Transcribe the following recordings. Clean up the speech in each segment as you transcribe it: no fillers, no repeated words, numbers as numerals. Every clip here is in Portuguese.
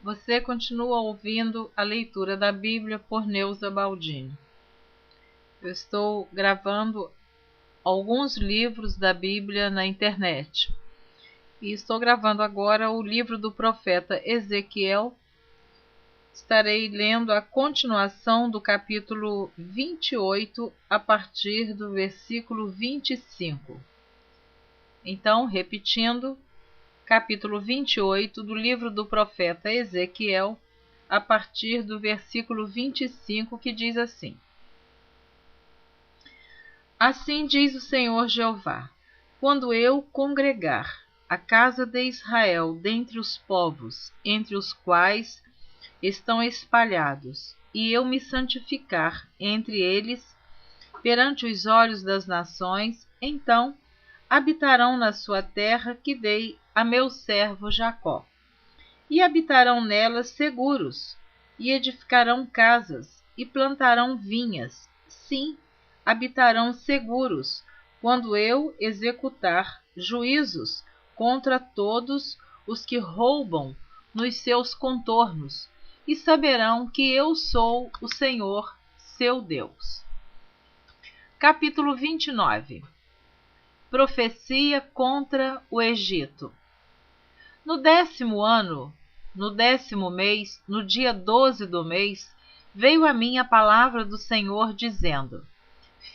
Você continua ouvindo a leitura da Bíblia por Neuza Baldini. Eu estou gravando alguns livros da Bíblia na internet. E estou gravando agora o livro do profeta Ezequiel. Estarei lendo a continuação do capítulo 28 a partir do versículo 25. Então, repetindo, capítulo 28 do livro do profeta Ezequiel, a partir do versículo 25, que diz assim: Assim diz o Senhor Jeová: quando eu congregar a casa de Israel dentre os povos, entre os quais estão espalhados, e eu me santificar entre eles, perante os olhos das nações, então habitarão na sua terra que dei a meu servo Jacó, e habitarão nelas seguros, e edificarão casas, e plantarão vinhas, sim, habitarão seguros, quando eu executar juízos contra todos os que roubam nos seus contornos, e saberão que eu sou o Senhor, seu Deus. Capítulo 29. Profecia contra o Egito. No 10º ano, no 10º mês, no dia 12 do mês, veio a mim a palavra do Senhor, dizendo: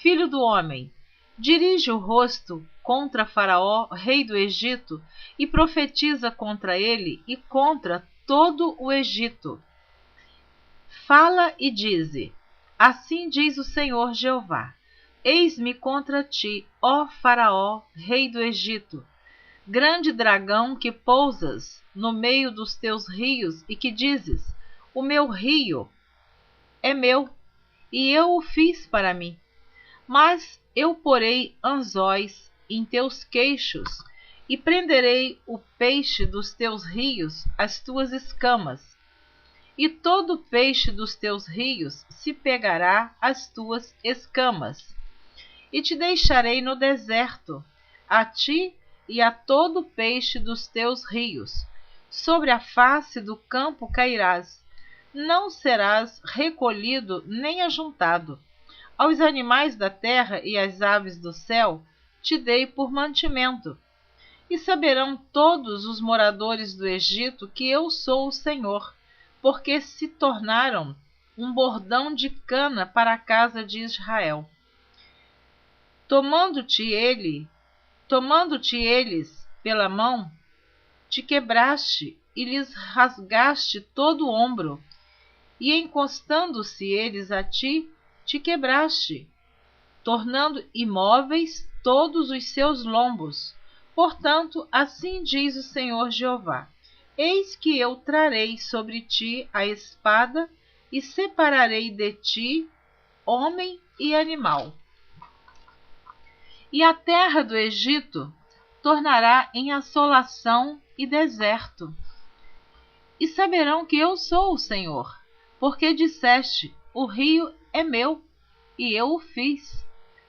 Filho do homem, dirige o rosto contra Faraó, rei do Egito, e profetiza contra ele e contra todo o Egito. Fala e dize: assim diz o Senhor Jeová: eis-me contra ti, ó Faraó, rei do Egito, grande dragão que pousas no meio dos teus rios e que dizes: o meu rio é meu, e eu o fiz para mim. Mas eu porei anzóis em teus queixos e prenderei o peixe dos teus rios às tuas escamas, e todo peixe dos teus rios se pegará às tuas escamas. E te deixarei no deserto, a ti e a todo peixe dos teus rios. Sobre a face do campo cairás, não serás recolhido nem ajuntado. Aos animais da terra e às aves do céu te dei por mantimento. E saberão todos os moradores do Egito que eu sou o Senhor, porque se tornaram um bordão de cana para a casa de Israel. Tomando-te eles pela mão, te quebraste e lhes rasgaste todo o ombro, e encostando-se eles a ti, te quebraste, tornando imóveis todos os seus lombos. Portanto, assim diz o Senhor Jeová: eis que eu trarei sobre ti a espada, e separarei de ti homem e animal. E a terra do Egito tornará em assolação e deserto. E saberão que eu sou o Senhor, porque disseste: o rio é meu, e eu o fiz.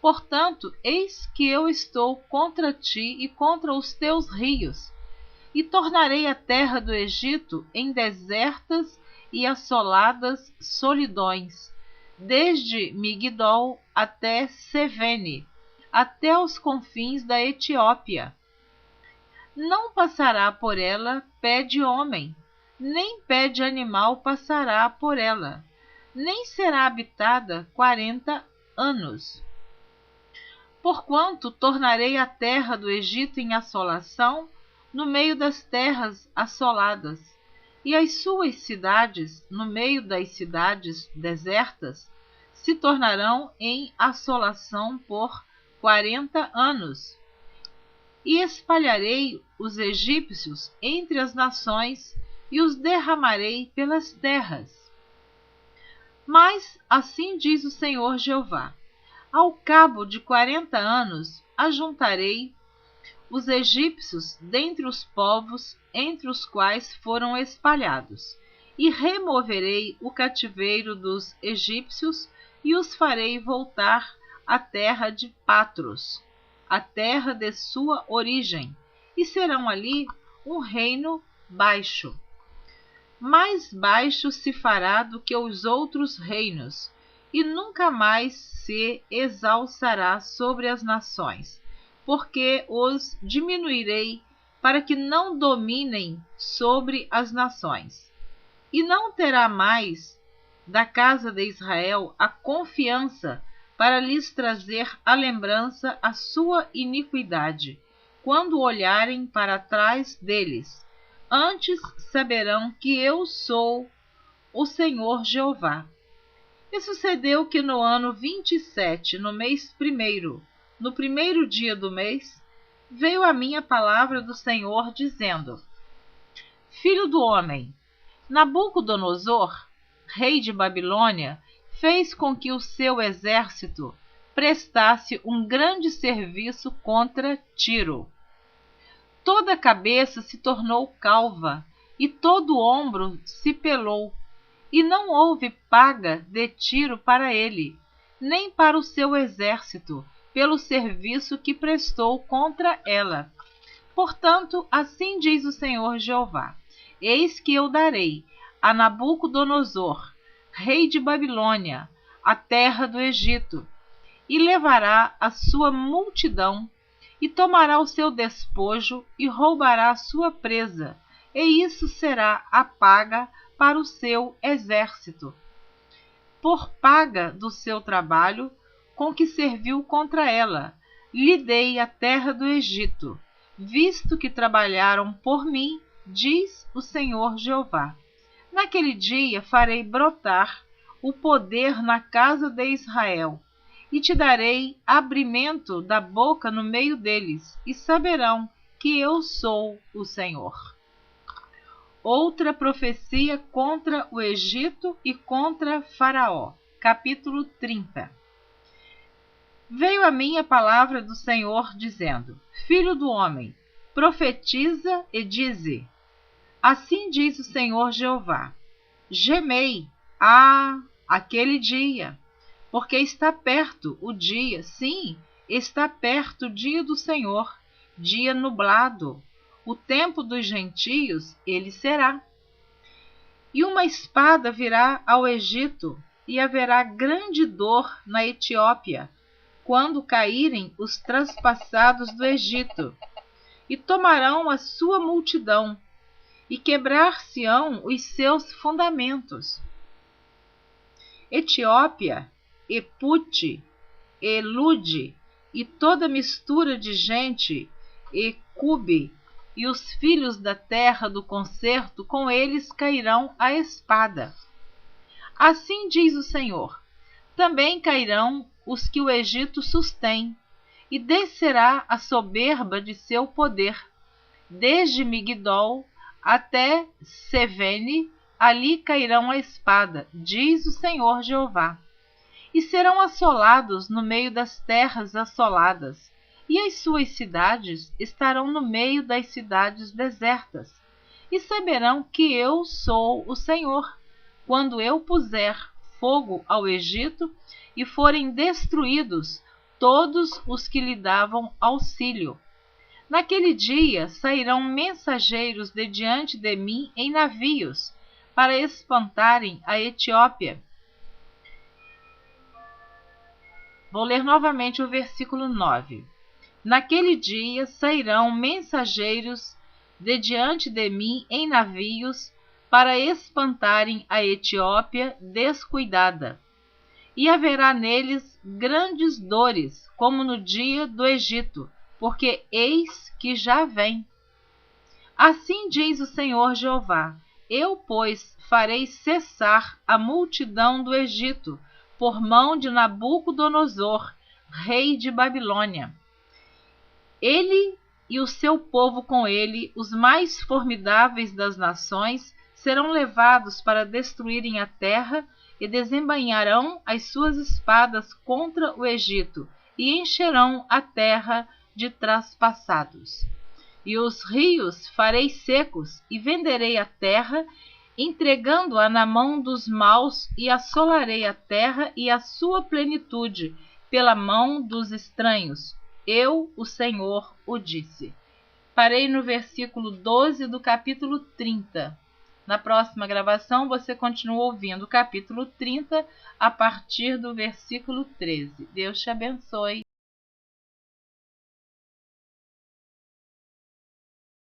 Portanto, eis que eu estou contra ti e contra os teus rios, e tornarei a terra do Egito em desertas e assoladas solidões, desde Migdol até Sevene, até os confins da Etiópia. Não passará por ela pé de homem, nem pé de animal passará por ela, nem será habitada 40 anos. Porquanto tornarei a terra do Egito em assolação, no meio das terras assoladas, e as suas cidades, no meio das cidades desertas, se tornarão em assolação por 40 anos. E espalharei os egípcios entre as nações, e os derramarei pelas terras. Mas assim diz o Senhor Jeová: ao cabo de 40 anos, ajuntarei os egípcios dentre os povos entre os quais foram espalhados, e removerei o cativeiro dos egípcios, e os farei voltar à terra de Patros, a terra de sua origem, e serão ali um reino baixo. mais baixo se fará do que os outros reinos, e nunca mais se exalçará sobre as nações, porque os diminuirei para que não dominem sobre as nações. E não terá mais da casa de Israel a confiança para lhes trazer à lembrança a sua iniquidade, quando olharem para trás deles. Antes saberão que eu sou o Senhor Jeová. E sucedeu que no ano 27, no mês primeiro, no primeiro dia do mês, veio a mim a palavra do Senhor, dizendo: Filho do homem, Nabucodonosor, rei de Babilônia, fez com que o seu exército prestasse um grande serviço contra Tiro. Toda a cabeça se tornou calva, e todo o ombro se pelou, e não houve paga de Tiro para ele, nem para o seu exército, pelo serviço que prestou contra ela. Portanto, assim diz o Senhor Jeová: Eis que eu darei a Nabucodonosor, rei de Babilônia, a terra do Egito, e levará a sua multidão, e tomará o seu despojo, e roubará a sua presa, e isso será a paga para o seu exército, por paga do seu trabalho com que serviu contra ela. Lhe dei a terra do Egito, visto que trabalharam por mim, diz o Senhor Jeová. Naquele dia farei brotar o poder na casa de Israel, e te darei abrimento da boca no meio deles, e saberão que eu sou o Senhor. Outra profecia contra o Egito e contra Faraó. Capítulo 30. Veio a mim a palavra do Senhor, dizendo: Filho do homem, profetiza e dize: Assim diz o Senhor Jeová: Gemei, aquele dia, porque está perto o dia, sim, está perto o dia do Senhor, dia nublado. O tempo dos gentios ele será. E uma espada virá ao Egito, e haverá grande dor na Etiópia, quando caírem os transpassados do Egito, e tomarão a sua multidão, e quebrar-se-ão os seus fundamentos. Etiópia, e Pute, e Lude, e toda mistura de gente, e Cube, e os filhos da terra do concerto, com eles cairão a espada. Assim diz o Senhor: também cairão os que o Egito sustém, e descerá a soberba de seu poder, desde Migdol até Sevene, ali cairão a espada, diz o Senhor Jeová. E serão assolados no meio das terras assoladas, e as suas cidades estarão no meio das cidades desertas. E saberão que eu sou o Senhor, quando eu puser fogo ao Egito e forem destruídos todos os que lhe davam auxílio. Naquele dia sairão mensageiros de diante de mim em navios, para espantarem a Etiópia. Vou ler novamente o versículo 9. Naquele dia sairão mensageiros de diante de mim em navios, para espantarem a Etiópia descuidada. E haverá neles grandes dores, como no dia do Egito, porque eis que já vem. Assim diz o Senhor Jeová: eu, pois, farei cessar a multidão do Egito, por mão de Nabucodonosor, rei de Babilônia. Ele e o seu povo com ele, os mais formidáveis das nações, serão levados para destruírem a terra, e desembainharão as suas espadas contra o Egito, e encherão a terra de traspassados. E os rios farei secos, e venderei a terra, entregando-a na mão dos maus, e assolarei a terra e a sua plenitude pela mão dos estranhos. Eu, o Senhor, o disse. Parei no versículo 12 do capítulo 30. Na próxima gravação, você continua ouvindo o capítulo 30 a partir do versículo 13. Deus te abençoe.